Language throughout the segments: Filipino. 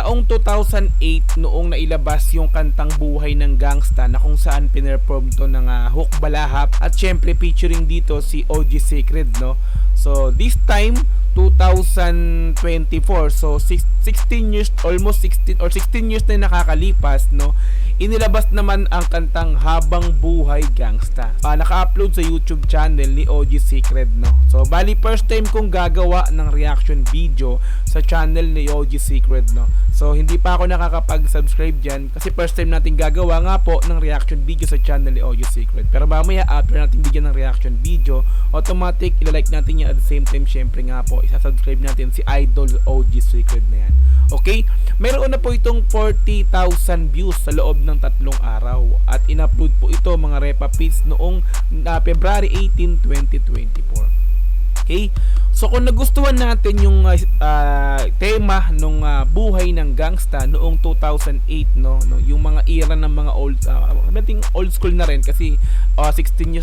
Taong 2008 noong nailabas yung kantang Buhay ng Gangsta na kung saan pinerform to ng Hook Balahap at syempre featuring dito si OG Secret, no? So this time 2024, so 16 years, almost 16 or 16 years na nakakalipas, no? Inilabas naman ang kantang Habang Buhay Gangsta. Naka-upload sa YouTube channel ni OG Secret, no? So bali first time kong gagawa ng reaction video sa channel ni OG Secret, no? So hindi pa ako nakakapag-subscribe diyan kasi first time natin gagawa nga po ng reaction video sa channel ni OG Secret. Pero mamaya after natin bigyan ng reaction video, automatic i-like natin yan at the same time syempre nga po isa-subscribe natin si Idol OG Secret na yan. Okay? Meron na po itong 40,000 views sa loob ng 3 araw at in-upload po ito mga Repa Pits noong February 18, 2024. Okay? So kung nagustuhan natin yung tema nung Buhay ng Gangsta noong 2008, no, yung mga era ng mga old school na rin kasi 16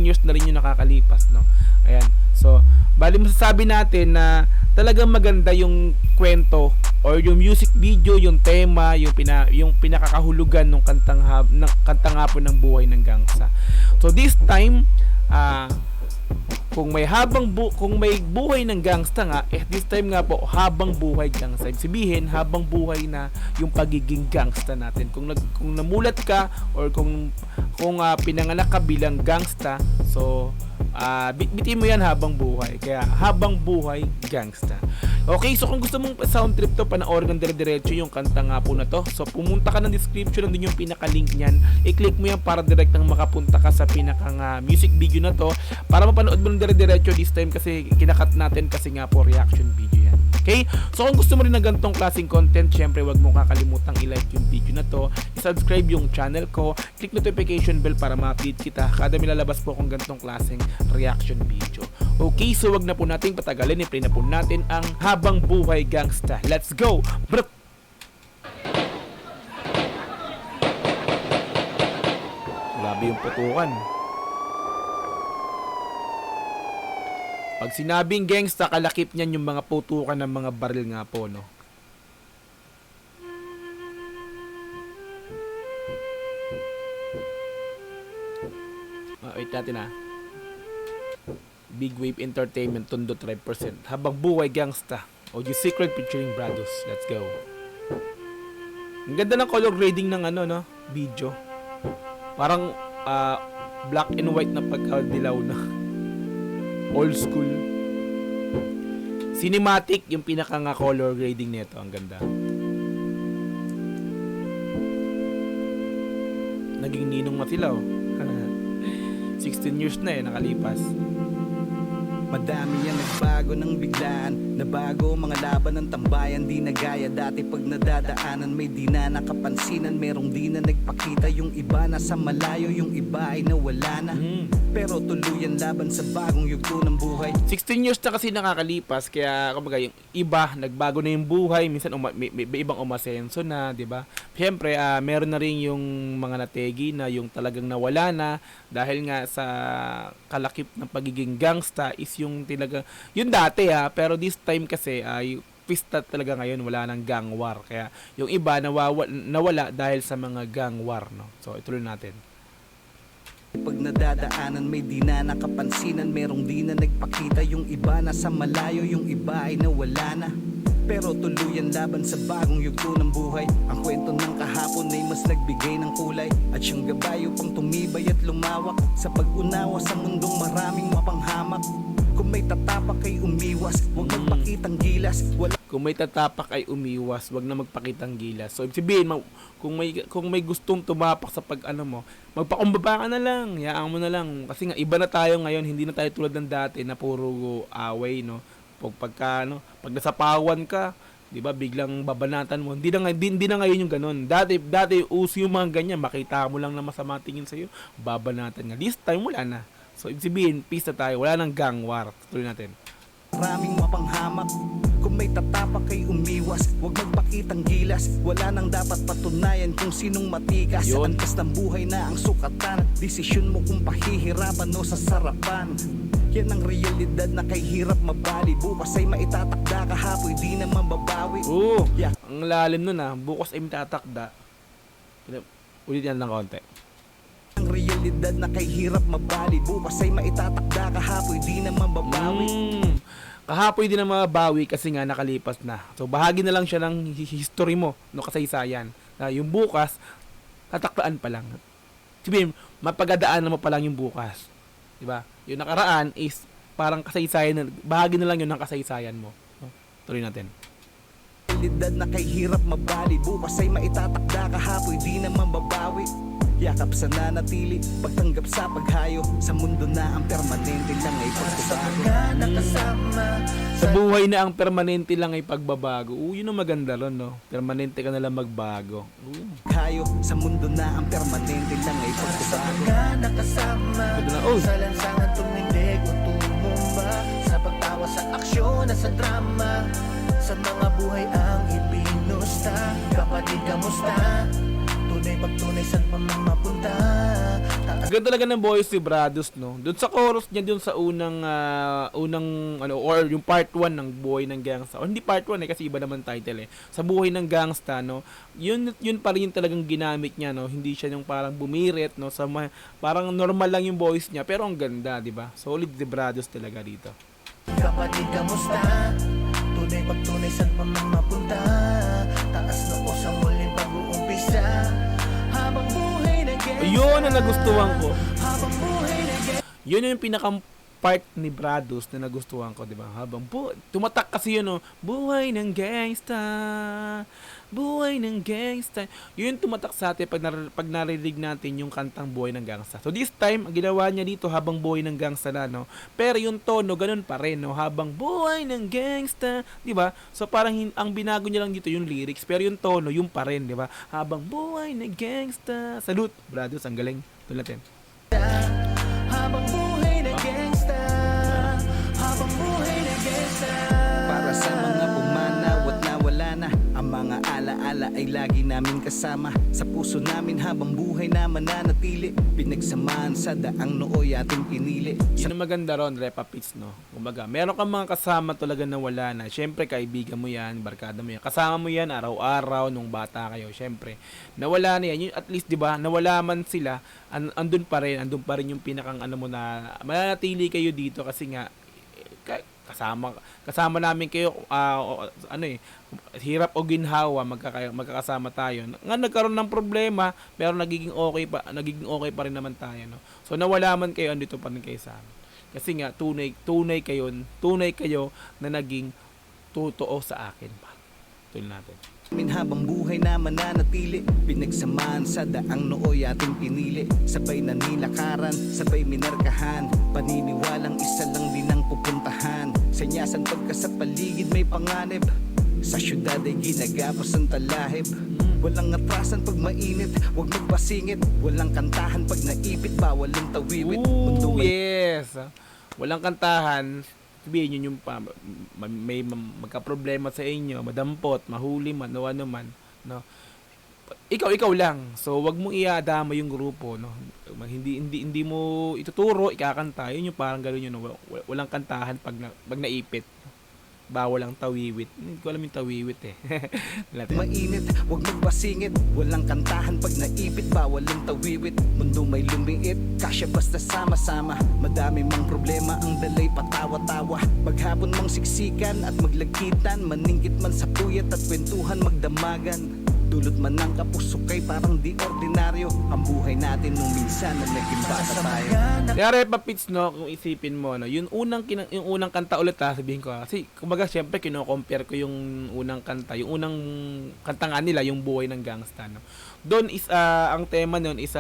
years na rin yung nakakalipas, no. Ayan. So bali masasabi natin na talagang maganda yung kwento or yung music video, yung tema, yung pinakakahulugan ng kantang hapon ng Buhay ng Gangsta. So this time kung may buhay ng gangsta nga, this time nga po habang buhay gangsta. Ibig sabihin habang buhay na yung pagiging gangsta natin. Kung namulat ka or kung pinanganak ka bilang gangsta, so bitin mo yan habang buhay. Kaya habang buhay gangsta. Okay, so kung gusto mong sound trip to, panoorin ng dire-diretso yung kanta nga po na to. So pumunta ka ng description, nandun yung pinaka-link niyan. I-click mo yan para direktang makapunta ka sa pinakang music video na to para mapanood mo ng dire-diretso this time kasi kinakat natin kasi nga po reaction video yan. Okay? So kung gusto mo rin ng ganitong klaseng content, syempre wag mo kakalimutang i-like yung video na to, i-subscribe yung channel ko, click notification bell para ma-update kita kada may lalabas po akong ganitong klaseng reaction video. Okay, so wag na po nating patagalin, i-play na po natin ang Habang Buhay Gangsta. Let's go! Brr! Grabe yung putukan. Pag sinabing gangsta, kalakip niyan yung mga putukan ng mga baril nga po, no? Wait natin Big Wave Entertainment, Tondo 3%. Habang Buhay Gangsta. OG Secret featuring Brados. Let's go. Ang ganda ng color grading ng video. Parang black and white na pagkadilaw na. Old school. Cinematic yung pinaka color grading nito. Ang ganda. Naging ninong na sila 16 years na nakalipas. Madami ang nagbago ng biglaan, nabago mga laban ng tambayan, di na gaya dati pag nadadaanan, may di na nakapansinan, merong di na nagpakita, yung iba nasa malayo, yung iba ay nawala na. Pero tuluyan laban sa bagong yugto ng buhay. 16 years na kasi nakakalipas, kaya kumbaga yung iba nagbago na yung buhay, minsan may ibang umasenso na, 'di ba? Siyempre, meron na rin yung mga nategi na yung talagang nawala na dahil nga sa kalakip ng pagiging gangsta is yung talaga yun dati pero this time kasi yung pista talaga ngayon wala nang gang war, kaya yung iba nawala dahil sa mga gang war, no? So ituloy natin. Pag nadadaanan may di na nakapansinan, merong di na nagpakita, yung iba nasa malayo, yung iba ay nawala na. Pero tuluyan laban sa bagong yugto ng buhay. Ang kwento ng kahapon ay mas nagbigay ng kulay at siyang gabay upang tumibay at lumawak sa pag-unawa sa mundong maraming mapanghamak. Kung may tatapak ay umiwas, huwag magpakitang gilas. Kung may tatapak ay umiwas, wag na magpakitang gilas. So ibig sabihin, kung may gustong tumapak sa magpakumbaba ka na lang, hayaan mo na lang. Kasi nga iba na tayo ngayon, hindi na tayo tulad ng dati na puro away, no. Pag nasapawan ka, 'di ba, biglang babanatan mo. Hindi na ngayon yung ganun. Dati uso yung mga ganyan, makita mo lang na masama tingin sa iyo, babanatan nga. This time wala na. So ibig sabihin, peace na tayo, wala nang gang war. Tuloy natin. Maraming mapanghamak. Kung may tatapak ay umiwas, huwag magpakitang gilas. Wala nang dapat patunayan kung sinong matikas. Sa antas ng buhay na ang sukatan, desisyon mo kung pahihirapan o sasarapan. Yan ang realidad na kay hirap mabali. Bukas ay maitatakda, kahapoy di na mababawi. Yeah. Ang lalim nun bukas ay matatakda. Ulit yan ng konti. Ang realidad na kay hirap mabali. Bukas ay maitatakda, kahapoy di na mababawi. Kahapoy din na mababawi kasi nga nakalipas na. So bahagi na lang siya ng history mo, no, kasaysayan. Yung bukas, tataklaan pa lang. Sabihin, mapagadaanan mo pa lang yung bukas. Diba? Yung nakaraan is parang kasaysayan, bahagi na lang yun ng kasaysayan mo. No? Tuloy natin. Realidad na kay hirap mabali. Bukas ay maitatakda, kahapoy di na mababawi. Yakap sa nanatili, pagtanggap sa paghayo. Sa mundo na ang permanente lang ay pagbabago. Sa buhay na ang permanente lang ay pagbabago. Yun ang maganda ron, no? Permanente ka na lang magbago. Hayo, sa mundo na ang permanente lang ay pagbabago. Nakasama sa lansangan tumindig o tumumba, sa pagtawa sa aksyon at sa drama, sa mga buhay ang ibinusta. Kapatid, kamusta? Tunay pagtunay saan pa man mapunta. Ganda talaga ng Boys Vibrados, no? Doon sa chorus niya, doon sa unang or yung part 1 ng Buhay ng Gangsta. O hindi part 1 kasi iba naman title Sa Buhay ng Gangsta, no? Yun pa rin talagang ginamit niya, no? Hindi siya yung parang bumirit, no? Parang normal lang yung voice niya, pero ang ganda, 'di ba? Solid Vibrados talaga dito. Kapatid, kamusta? Tunay pagtunay saan pa man mapunta. Taas noo sa muling pag-uumpisa. Habang buhay na gangsta. Yun ang nagustuhan ko. Habang buhay na gangsta. Yun yung pinakang part ni Brados na nagustuhan ko, di ba? Tumatak kasi yun, no? Buhay ng gangsta, buhay ng gangsta. Yun tumatak sa atin pag narinig natin yung kantang Buhay ng Gangsta. So this time, ang ginawa niya dito habang buhay ng gangsta na, no? Pero yung tono, ganun pa rin, no? Habang buhay ng gangsta, di ba? So parang ang binago niya lang dito yung lyrics, pero yung tono, yung pa rin, di ba? Habang buhay ng gangsta. Salute, Brados, ang galing. Tulatin. Habang buhay na gangsta. Habang buhay na gangsta. Para sa mga pumanaw at nawala na, ang mga alaala ay lagi namin kasama. Sa puso namin habang buhay na mananatili. Pinagsamahan sa daang nooy ating pinili. Yun ang maganda ron, Repa Pits, no? Kumbaga, meron kang mga kasama talaga na wala na. Siyempre, kaibigan mo yan, barkada mo yan. Kasama mo yan araw-araw nung bata kayo. Siyempre, nawala na yan. Yun, at least, di ba, nawala man sila, andun pa rin yung pinakang ano mo na, mananatili kayo dito kasi nga, kasama namin kayo hirap o ginhawa magkakasama tayo nga nagkaroon ng problema pero nagiging okay pa rin naman tayo, no? So nawala man kayo, andito pa rin kayo sa amin kasi nga tunay kayo na naging totoo sa akin pa. Tuloy natin. Habang buhay na mananatili, pinagsamahan sa daang nooy ating pinili. Sabay na nilakaran, sabay minarkahan, paniniwalang isa lang din ang pupuntahan. Sanyasan pagka sa paligid may panganib, sa syudad ay ginagapos ang talahib. Walang atrasan pag mainit, huwag magpasingit. Walang kantahan pag naipit, bawal ang tawiwit. Yes! Walang kantahan. Sabihin nyo yung may magka-problema sa inyo, madampot, mahuli man, o ano man, no? Ikaw lang. So, wag mong iadama yung grupo, no? Hindi mo ituturo, ikakanta. Yun yung parang gano'n yun, no? Walang kantahan pag naipit. Bawal ang tawiwit. Hindi ko alam yung tawiwit Mainit, huwag magpasingit. Walang kantahan pag naipit, bawal ang tawiwit. Mundo may lumiit, kasya basta sama-sama. Madami mang problema, ang dalay patawa-tawa. Maghapon mang siksikan at maglagkitan, maningkit man sa puyat at kwentuhan magdamagan. Dulot man ng kapusukay, parang di ordinaryo ang buhay natin nung minsan na naging bata tayo. Kaya Repa Pits, no, kung isipin mo, no, yung unang kanta ulit sabihin ko, kasi kumbaga syempre kino-compare ko yung unang kanta, yung unang kanta nga nila, yung Buhay ng Gangsta, no. Doon is ang tema noon is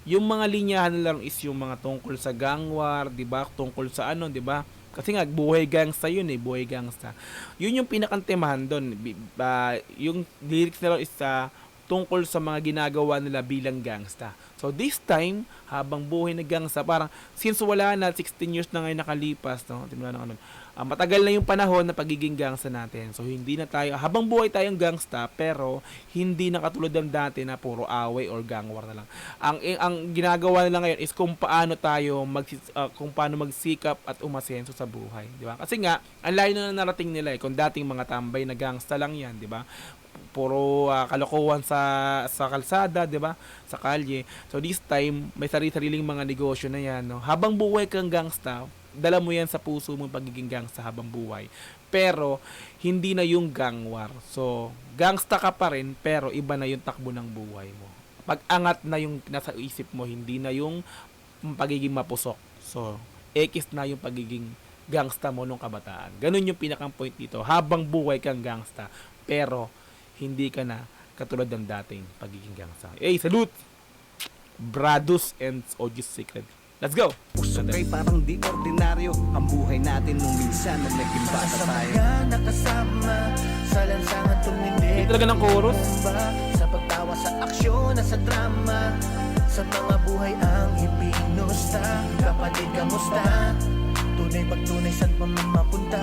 yung mga linyahan nila is yung mga tungkol sa gang war, 'di ba? Tungkol sa 'di ba? Kasi nga, buhay gangsta yun buhay gangsta. Yun yung pinakantemahan doon. Yung lyrics nila is tungkol sa mga ginagawa nila bilang gangsta. So this time, habang buhay na gangsta, parang since wala na, 16 years na ngayon nakalipas, no? Timula ng ano, matagal na yung panahon na pagiging gangsta natin. So hindi na tayo, habang buhay tayong gangsta, pero hindi na katulad ng dati na puro away or gang war na lang. Ang ginagawa nila ngayon is kung paano tayo kung paano magsikap at umasenso sa buhay, di ba? Kasi nga, ang layo na narating nila eh. Kung dating mga tambay na gangsta lang yan, di ba? Puro kalokohan sa kalsada, 'di ba? Sa kalye. So this time, may sariling mga negosyo na 'yan, no. Habang buhay kang gangsta, dala mo 'yan sa puso mo pagiging gangsta habang buhay. Pero hindi na yung gang war. So, gangsta ka pa rin, pero iba na yung takbo ng buhay mo. Pag-angat na yung nasa isip mo, hindi na yung pagiging mapusok. So, X na yung pagiging gangsta mo nung kabataan. Ganun yung pinakang point dito. Habang buhay kang gangsta, pero hindi ka na katulad ng dating pagiging gangsta. Hey, salute! Bradus and OG's Secret. Let's go! Usok kay parang di ordinaryo ang buhay natin nung minsan na naging bata Sa tayo. mga nakasama sa lansangan tumindig. Hindi talaga ng chorus. Sa pagtawa sa aksyon at sa drama, sa mga buhay ang ipinusta. Kapatid, kamusta? Tunay pagtunay, saan pa man mapunta?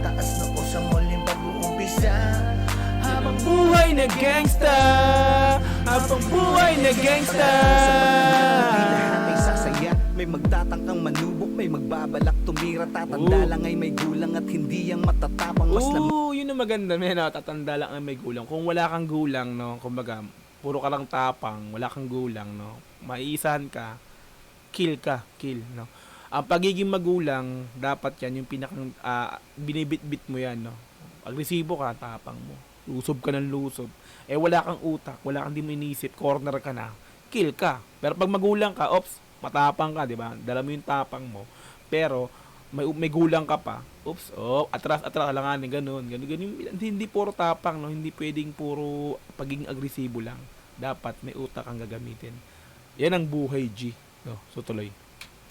Taas na o sa muling pag-uumpisa. Habang buhay na gangsta! Habang buhay na gangsta! Di lahat ay sasaya. May magtatangkang manubok, may magbabalak tumira. Tatanda lang ay may gulang at hindi yang matatapang. Mas Yun ang maganda, men. No? Tatanda lang ang may gulang. Kung wala kang gulang, no, kumbaga, puro ka lang tapang, wala kang gulang, no, maiisahan ka, kill, no. Ang pagiging magulang, dapat yan, yung pinakang, binibit-bit mo yan, no. Agresibo ka, tapang mo. Lusob ka ng lusob. Eh, wala kang utak, wala kang di mo inisip, corner ka na, kill ka. Pero pag magulang ka, ops, matapang ka, di ba? Dala mo yung tapang mo. Pero, may gulang ka pa, oops, atras, alanganin, ganun. Hindi puro tapang, no? Hindi pwedeng puro pagiging agresibo lang. Dapat may utak ang gagamitin. Yan ang buhay, G. No, so tuloy.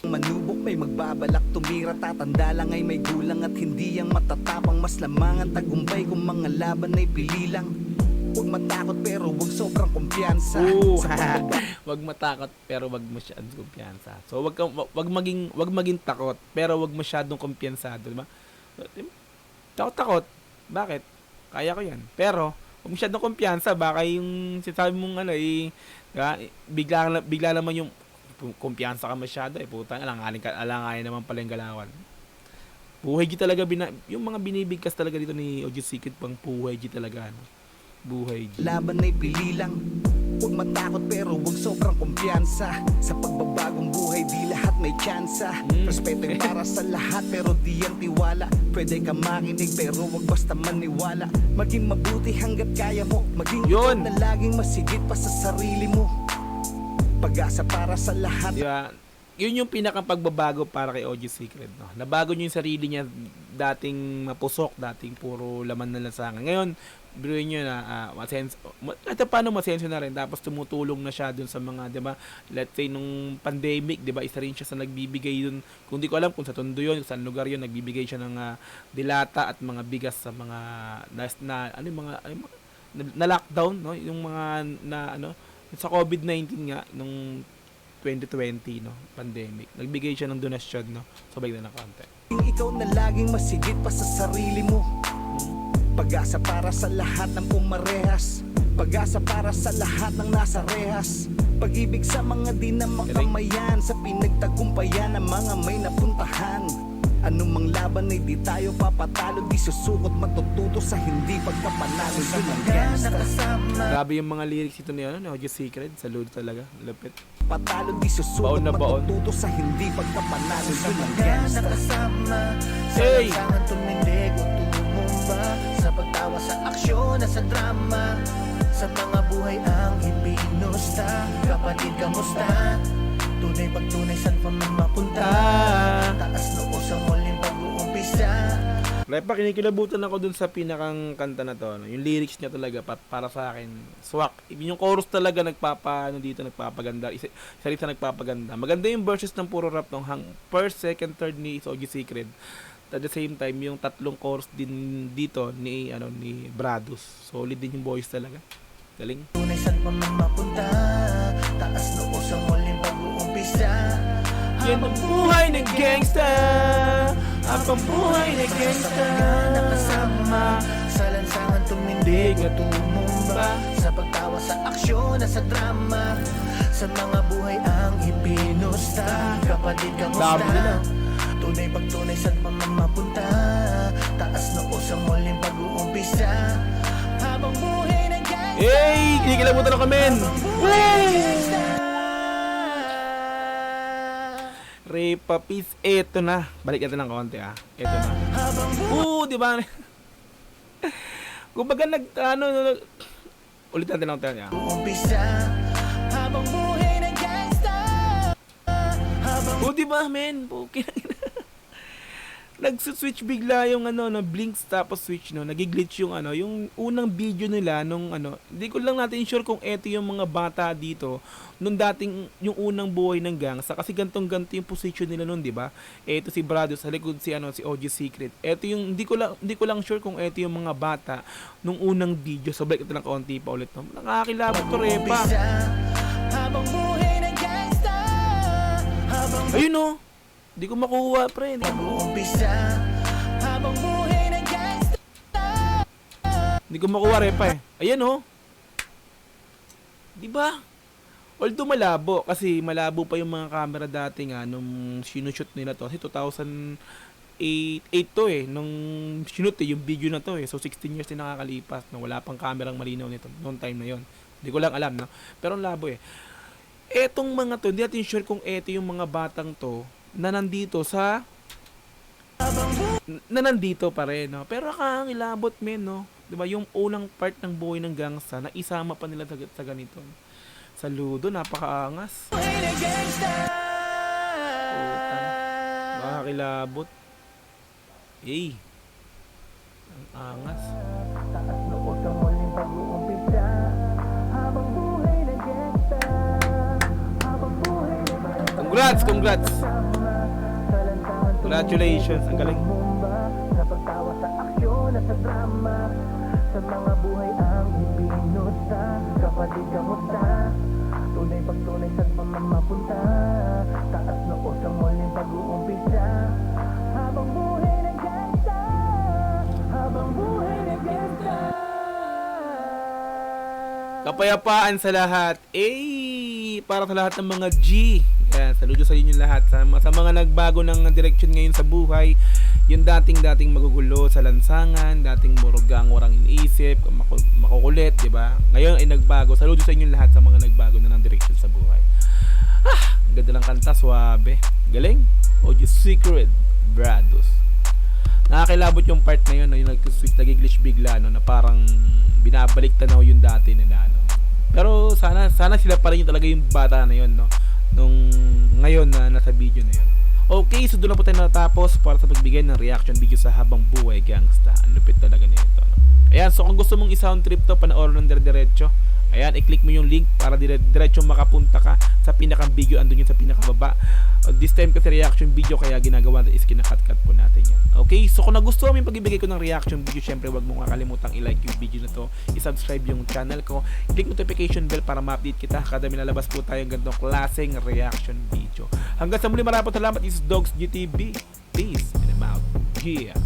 manubok, may magbabalak tumira. Tatanda lang ay may gulang at hindi yang matatapang. Mas lamang ang tagumpay kung mga laban ay pili lang. Huwag matakot pero huwag sobrang kumpiyansa. Wag matakot pero wag masyadong kumpiyansa. So wag maging takot pero wag masyadong kumpiyansado, di ba? Takot. Bakit? Kaya ko 'yan. Pero wag masyadong kumpiyansa, baka yung sinasabi mong ano bigla naman yung kumpiyansa ka masyado putang alanganin naman pala yung galawan. Buhay G talaga yung mga binibigkas talaga dito ni OG Secret pang buhay G talaga, ano? Buhay G. Laban ay pili lang. Huwag matakot pero huwag sobrang kumpiyansa. Sa pagbabagong buhay di lahat may tsansa. Respeto ay para sa lahat pero di yan tiwala. Pwede ka makinig pero huwag basta maniwala. Maging mabuti hanggat kaya mo. Maging ikaw na laging masigit pa sa sarili mo. Pag-asa para sa lahat. Diba? Yun yung pinakang pagbabago para kay OG Secret, no? Nabago niyo yung sarili niya, dating mapusok, dating puro laman na lansangan. Ngayon, biruin niyo na ito paano masenso na rin, tapos tumutulong na siya dun sa mga, di ba, let's say nung pandemic, di ba, isa rin siya sa nagbibigay dun, kung di ko alam kung sa Tondo yun, saan lugar yun, nagbibigay siya ng dilata at mga bigas sa mga na lockdown, no? Yung mga sa COVID-19 nga nung 2020, no, pandemic. Nagbigay siya ng donasyon, no. Sabay na ng konti. Ikaw na laging masigit pa sa sarili mo. Pag-asa para sa lahat ng pumarehas. Pag-asa para sa lahat ng nasa rehas. Pag-ibig sa mga di na makamayan. Sa pinagtagumpayan ng mga may napuntahan. Anumang laban ay di tayo papatalo. Di susukot matututo sa hindi pagkapanalo. Yun ang gangsta. Grabe yung mga lyrics ito ni OG Secret. Salud talaga. Lapit. Patalo di susukot matututo sa hindi pagkapanalo. Yun ang gangsta. Hey! Sa tumindig o tumumba, sa pagtawa sa aksyon at sa drama, sa mga buhay ang ibinusta. Kapatid, kamusta? Tunay pagtunay, saan pa man mapunta? Taas noo sa muling pag-uumpisa. Repa, kinikilabutan ako dun sa pinakang kanta na to, no? Yung lyrics niya talaga para sa akin swak. Yung chorus talaga nagpapaganda. Isa rin sa nagpapaganda. Maganda yung verses ng puro rap ng first, second, third ni OG Secret. At the same time, yung tatlong chorus din dito ni Bradus. Solid din yung voice talaga. Galing. Tunay saan pa man mapunta, taas noo sa muling pag-uumpisa. Yan ang buhay ng gangsta, habang buhay ng gangsta. Nakasama sa lansangan tumindig at tumumba, sa pagtawa sa aksyon at sa drama, sa mga buhay ang ipinusta. Kapatid kamusta? Dami na. Tunay pagtunay saan pa man mapunta, taas noo sa muling pag-uumpisa. Habang buhay ng gangsta, Hey! Kinikilabutan ako, men! Ray Papis, eto na. Balik natin ng konti, Eto na. Di ba? Kumbaga ulit natin ang tayo, umpisa. Habang buhay ng gangsta, di ba, men? Okay. Nagsuswitch bigla yung blinks tapos switch, nagiglitch yung yung unang video nila nung hindi ko lang natin sure kung eto yung mga bata dito nung dating yung unang buhay ng gangsta, kasi gantong-ganto yung position nila nun, di ba? Eto si Brado sa likod, si OG Secret. Eto yung hindi ko lang sure kung eto yung mga bata nung unang video. So balik ito ng konti pa ulit, no. Nakakilabot ko, Repa. umpisa. Habang buhay ng gangsta, habang Ayun, di ko makuha, pre. umpisa. Habang buhay ng gangsta, Hindi ko makuha, Repa, eh. Ayan, Di ba? Although malabo, kasi malabo pa yung mga camera dati nga nung sinushoot nila to. Kasi 2008 to nung sinushoot yung video na to So 16 years din nakakalipas na wala pang kamerang malinaw nito noong time na yon. Hindi ko lang alam, no? Pero ang labo, Etong mga to, hindi natin sure kung eto yung mga batang to na nandito pa rin, no? Pero kakangilabot, men, no? Diba, yung unang part ng buhay ng gangsta na isama pa nila sa ganito. Saludo, napakaangas. buhay ng gangsta. Nakakilabot. Ang angas. Taas noo sa muling pag-uumpisa. Habang buhay ng gangsta, habang buhay ng gangsta. Congrats! Sa lansangan Congratulations, ang galing. tumumba, sa pagtawa sa aksyon at sa drama, sa mga buhay ang ipinusta. Kapatid kamusta? Tunay pagtunay saan pa man mapunta, taas noo sa muling pag-uumpisa. Habang buhay ng gangsta, habang buhay ng gangsta. Kapayapaan sa lahat. Para sa lahat ng mga G. Ayan, saludo sa inyo lahat. Sa mga nagbago ng direksyon ngayon sa buhay. Yung dating magugulo sa lansangan, dating murugang warang iniisip, makukulit, di ba? Ngayon ay nagbago. Saludo sa inyo lahat sa mga nagbago na ng direksyon sa buhay. Ang ganda ng kanta, suabe. Galing. OG Secret, Brados. Nakakilabot yung part na yun, yung nag-switch, nag-glitch bigla, na parang binabalik tanaw yung dati nila, Pero sana sila pa rin yung talaga yung bata na yun, nung ngayon na nasa video na yun. Okay, so doon na po tayo natapos para sa pagbigay ng reaction video sa Habang Buhay Gangsta. Ang lupit talaga nito, Ayan, so kung gusto mong i-sound trip to, panoorin ng dire-diretso. Ayan, i-click mo yung link para diretso makapunta ka sa pinakang video, andun yun sa pinakababa. This time kasi reaction video, kaya ginagawa natin is kinakat-cut po natin yan. Okay, so kung nagustuhan mo yung pagbibigay ko ng reaction video, syempre wag mo kakalimutang i-like yung video na to, i-subscribe yung channel ko, click notification bell para ma-update kita kada minalabas po tayong ganitong klaseng reaction video. Hanggang sa muli, maraming salamat. This is Dogs GTV. Peace and I'm out. Yeah.